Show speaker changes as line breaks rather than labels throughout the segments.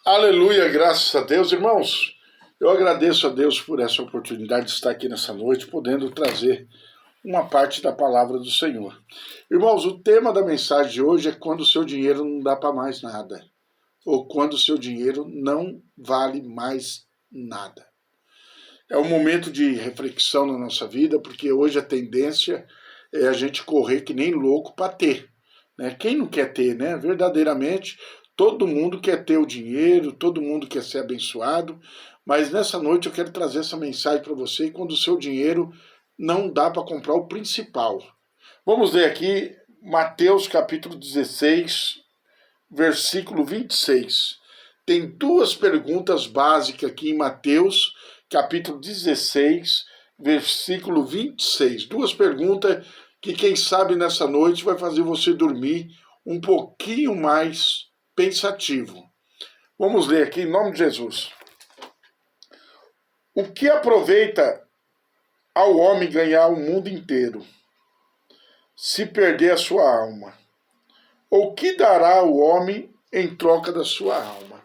Aleluia, graças a Deus. Irmãos, eu agradeço a Deus por essa oportunidade de estar aqui nessa noite, podendo trazer uma parte da palavra do Senhor. Irmãos, o tema da mensagem de hoje é quando o seu dinheiro não dá para mais nada, ou quando o seu dinheiro não vale mais nada. É um momento de reflexão na nossa vida, porque hoje a tendência é a gente correr que nem louco para ter. Né? Quem não quer ter, né? Verdadeiramente, todo mundo quer ter o dinheiro, todo mundo quer ser abençoado, mas nessa noite eu quero trazer essa mensagem para você quando o seu dinheiro não dá para comprar o principal. Vamos ler aqui Mateus capítulo 16, versículo 26. Tem duas perguntas básicas aqui em Mateus capítulo 16, versículo 26. Duas perguntas que, quem sabe, nessa noite vai fazer você dormir um pouquinho mais pensativo. Vamos ler aqui em nome de Jesus. O que aproveita ao homem ganhar o mundo inteiro, se perder a sua alma? Ou o que dará o homem em troca da sua alma?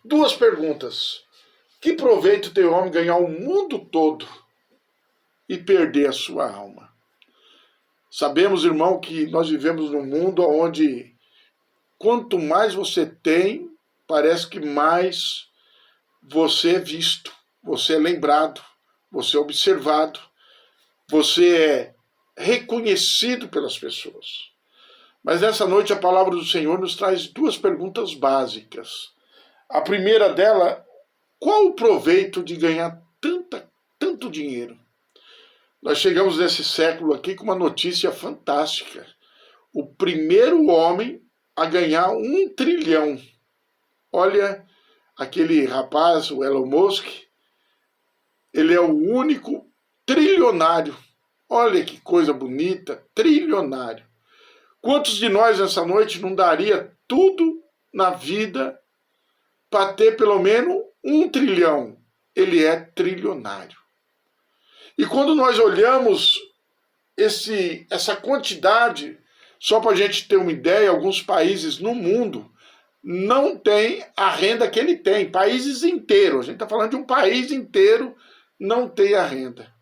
Duas perguntas. Que proveito tem o homem ganhar o mundo todo e perder a sua alma? Sabemos, irmão, que nós vivemos num mundo onde quanto mais você tem, parece que mais você é visto, você é lembrado, você é observado, você é reconhecido pelas pessoas. Mas nessa noite a palavra do Senhor nos traz duas perguntas básicas. A primeira dela, qual o proveito de ganhar tanto dinheiro? Nós chegamos nesse século aqui com uma notícia fantástica. O primeiro homem a ganhar 1 trilhão. Olha, aquele rapaz, o Elon Musk, ele é o único trilionário. Olha que coisa bonita, trilionário. Quantos de nós nessa noite não daria tudo na vida para ter pelo menos 1 trilhão? Ele é trilionário. E quando nós olhamos essa quantidade, só para a gente ter uma ideia, alguns países no mundo não têm a renda que ele tem. Países inteiros, a gente está falando de um país inteiro, não tem a renda.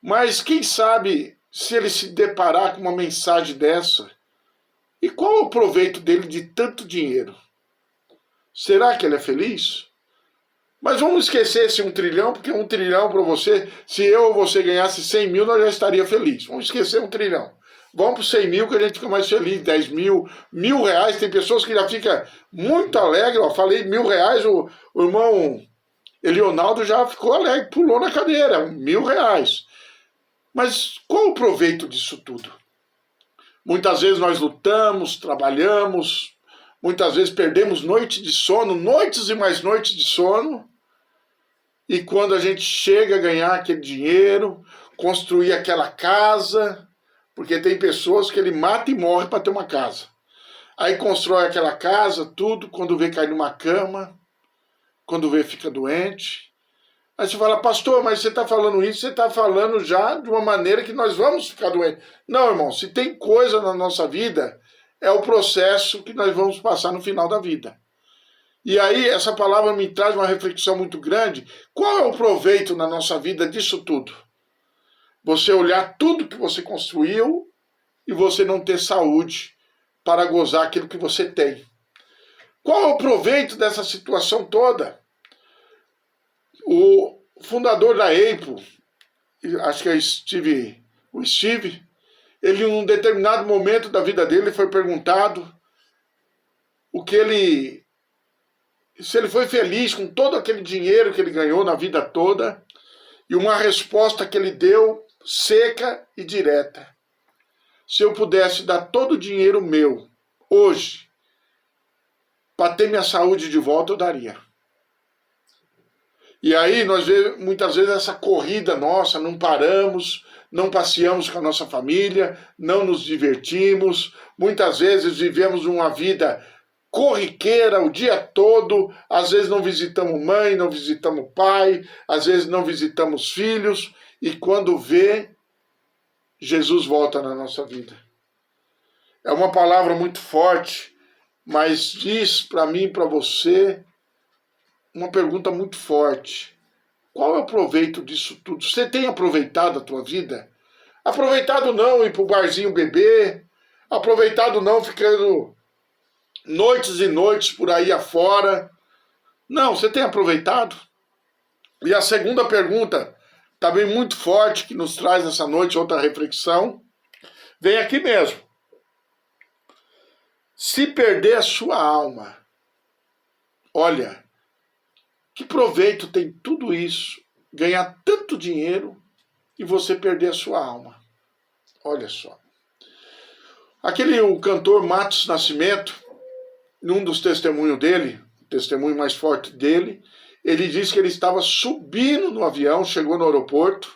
Mas quem sabe se ele se deparar com uma mensagem dessa, e qual é o proveito dele de tanto dinheiro? Será que ele é feliz? Mas vamos esquecer esse 1 trilhão, porque 1 trilhão para você, se eu ou você ganhasse 100 mil, nós já estaria feliz. Vamos esquecer 1 trilhão. Vamos para 100 mil que a gente fica mais feliz, 10 mil, R$ 1.000. Tem pessoas que já ficam muito alegres. Ó, falei R$ 1.000, o irmão Elionaldo já ficou alegre, pulou na cadeira, R$ 1.000. Mas qual o proveito disso tudo? Muitas vezes nós lutamos, trabalhamos, muitas vezes perdemos noites de sono, noites e mais noites de sono, e quando a gente chega a ganhar aquele dinheiro, construir aquela casa, porque tem pessoas que ele mata e morre para ter uma casa. Aí constrói aquela casa, tudo, quando vê cair numa cama, quando vê fica doente. Aí você fala, pastor, mas você está falando isso, você está falando já de uma maneira que nós vamos ficar doentes. Não, irmão, se tem coisa na nossa vida, é o processo que nós vamos passar no final da vida. E aí essa palavra me traz uma reflexão muito grande. Qual é o proveito na nossa vida disso tudo? Você olhar tudo que você construiu e você não ter saúde para gozar aquilo que você tem. Qual é o proveito dessa situação toda? O fundador da Apple, acho que é o Steve, ele, em um determinado momento da vida dele, foi perguntado se ele foi feliz com todo aquele dinheiro que ele ganhou na vida toda, e uma resposta que ele deu seca e direta. Se eu pudesse dar todo o dinheiro meu, hoje, para ter minha saúde de volta, eu daria. E aí nós vemos muitas vezes essa corrida nossa, não paramos, não passeamos com a nossa família, não nos divertimos, muitas vezes vivemos uma vida corriqueira o dia todo, às vezes não visitamos mãe, não visitamos pai, às vezes não visitamos filhos, e quando vê, Jesus volta na nossa vida. É uma palavra muito forte, mas diz para mim e para você uma pergunta muito forte. Qual é o proveito disso tudo? Você tem aproveitado a tua vida? Aproveitado não ir pro barzinho beber, aproveitado não ficando noites e noites por aí afora. Não, você tem aproveitado? E a segunda pergunta, também muito forte, que nos traz essa noite outra reflexão, vem aqui mesmo. Se perder a sua alma, olha, que proveito tem tudo isso, ganhar tanto dinheiro e você perder a sua alma? Olha só. O cantor Matos Nascimento, num dos testemunhos dele, o testemunho mais forte dele, ele disse que ele estava subindo no avião, chegou no aeroporto,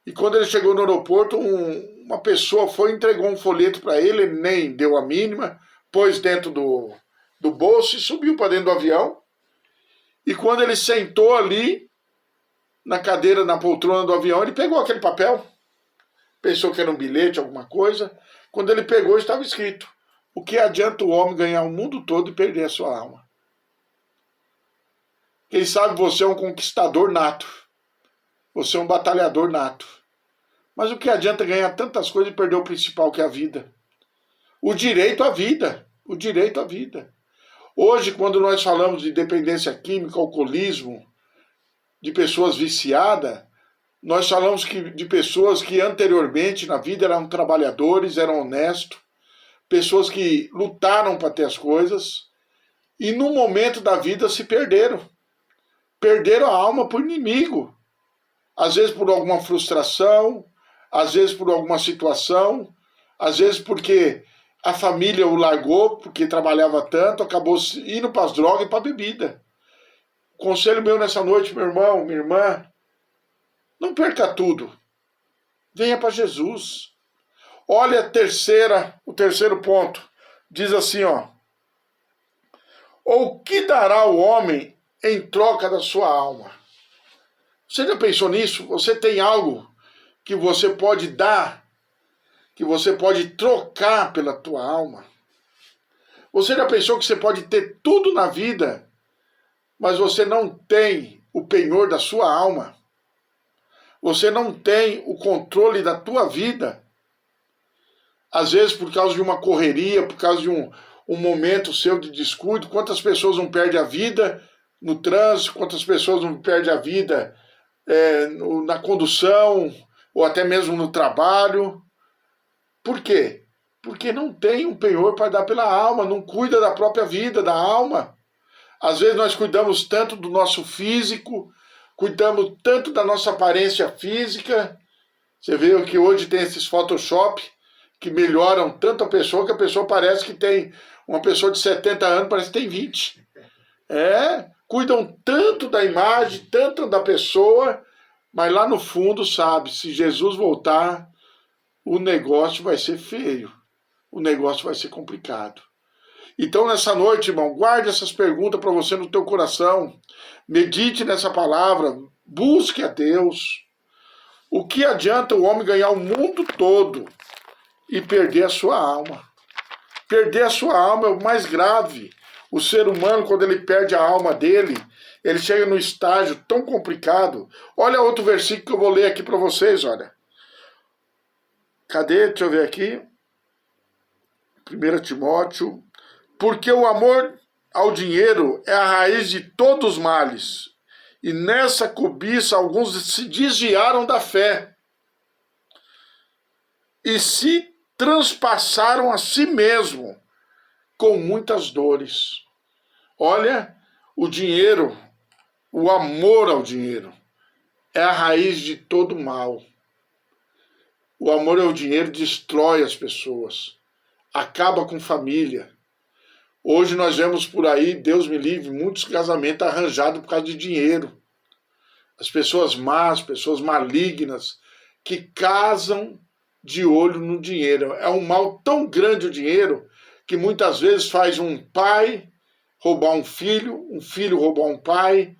e quando ele chegou no aeroporto, uma pessoa foi e entregou um folheto para ele, ele nem deu a mínima, pôs dentro do bolso e subiu para dentro do avião. E quando ele sentou ali, na cadeira, na poltrona do avião, ele pegou aquele papel, pensou que era um bilhete, alguma coisa. Quando ele pegou, estava escrito: o que adianta o homem ganhar o mundo todo e perder a sua alma? Quem sabe você é um conquistador nato, você é um batalhador nato. Mas o que adianta ganhar tantas coisas e perder o principal, que é a vida? O direito à vida, o direito à vida. Hoje, quando nós falamos de dependência química, alcoolismo, de pessoas viciadas, nós falamos de pessoas que anteriormente na vida eram trabalhadores, eram honestos, pessoas que lutaram para ter as coisas e no momento da vida se perderam. Perderam a alma por inimigo. Às vezes por alguma frustração, às vezes por alguma situação, às vezes porque a família o largou, porque trabalhava tanto, acabou indo para as drogas e para a bebida. Conselho meu nessa noite, meu irmão, minha irmã, não perca tudo. Venha para Jesus. Olha o terceiro ponto. Diz assim, ó. Ou o que dará o homem em troca da sua alma? Você já pensou nisso? Você tem algo que você pode dar, que você pode trocar pela tua alma? Você já pensou que você pode ter tudo na vida, mas você não tem o penhor da sua alma? Você não tem o controle da tua vida? Às vezes por causa de uma correria, por causa de um momento seu de descuido. Quantas pessoas não perdem a vida no trânsito, quantas pessoas não perdem a vida na condução, ou até mesmo no trabalho. Por quê? Porque não tem um penhor para dar pela alma, não cuida da própria vida, da alma. Às vezes nós cuidamos tanto do nosso físico, cuidamos tanto da nossa aparência física. Você vê que hoje tem esses Photoshop que melhoram tanto a pessoa que a pessoa parece que tem... Uma pessoa de 70 anos parece que tem 20. Cuidam tanto da imagem, tanto da pessoa, mas lá no fundo, sabe, se Jesus voltar, o negócio vai ser feio. O negócio vai ser complicado. Então, nessa noite, irmão, guarde essas perguntas para você no teu coração. Medite nessa palavra. Busque a Deus. O que adianta o homem ganhar o mundo todo e perder a sua alma? Perder a sua alma é o mais grave. O ser humano, quando ele perde a alma dele, ele chega num estágio tão complicado. Olha outro versículo que eu vou ler aqui para vocês, olha. Cadê? Deixa eu ver aqui. 1 Timóteo. Porque o amor ao dinheiro é a raiz de todos os males. E nessa cobiça alguns se desviaram da fé. E se transpassaram a si mesmo com muitas dores. Olha, o dinheiro, o amor ao dinheiro, é a raiz de todo mal. O amor ao dinheiro destrói as pessoas, acaba com família. Hoje nós vemos por aí, Deus me livre, muitos casamentos arranjados por causa de dinheiro. As pessoas más, pessoas malignas, que casam de olho no dinheiro. É um mal tão grande o dinheiro, que muitas vezes faz um pai roubar um filho roubar um pai,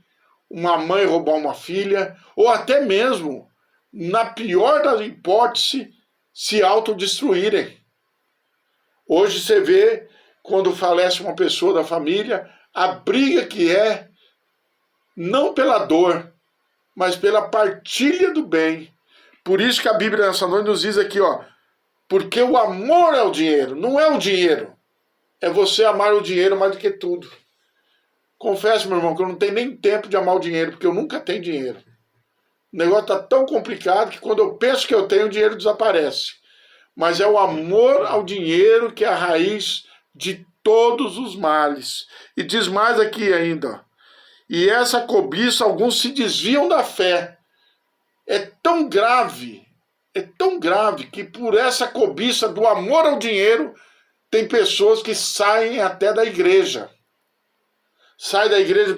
uma mãe roubar uma filha, ou até mesmo, na pior das hipóteses, se autodestruírem. Hoje você vê, quando falece uma pessoa da família, a briga que é não pela dor, mas pela partilha do bem. Por isso que a Bíblia nessa noite nos diz aqui, ó, porque o amor é o dinheiro, não é o dinheiro. É você amar o dinheiro mais do que tudo. Confesso, meu irmão, que eu não tenho nem tempo de amar o dinheiro, porque eu nunca tenho dinheiro. O negócio está tão complicado que quando eu penso que eu tenho, o dinheiro desaparece. Mas é o amor ao dinheiro que é a raiz de todos os males. E diz mais aqui ainda, e essa cobiça, alguns se desviam da fé. É tão grave que por essa cobiça do amor ao dinheiro, tem pessoas que saem até da igreja. Sai da igreja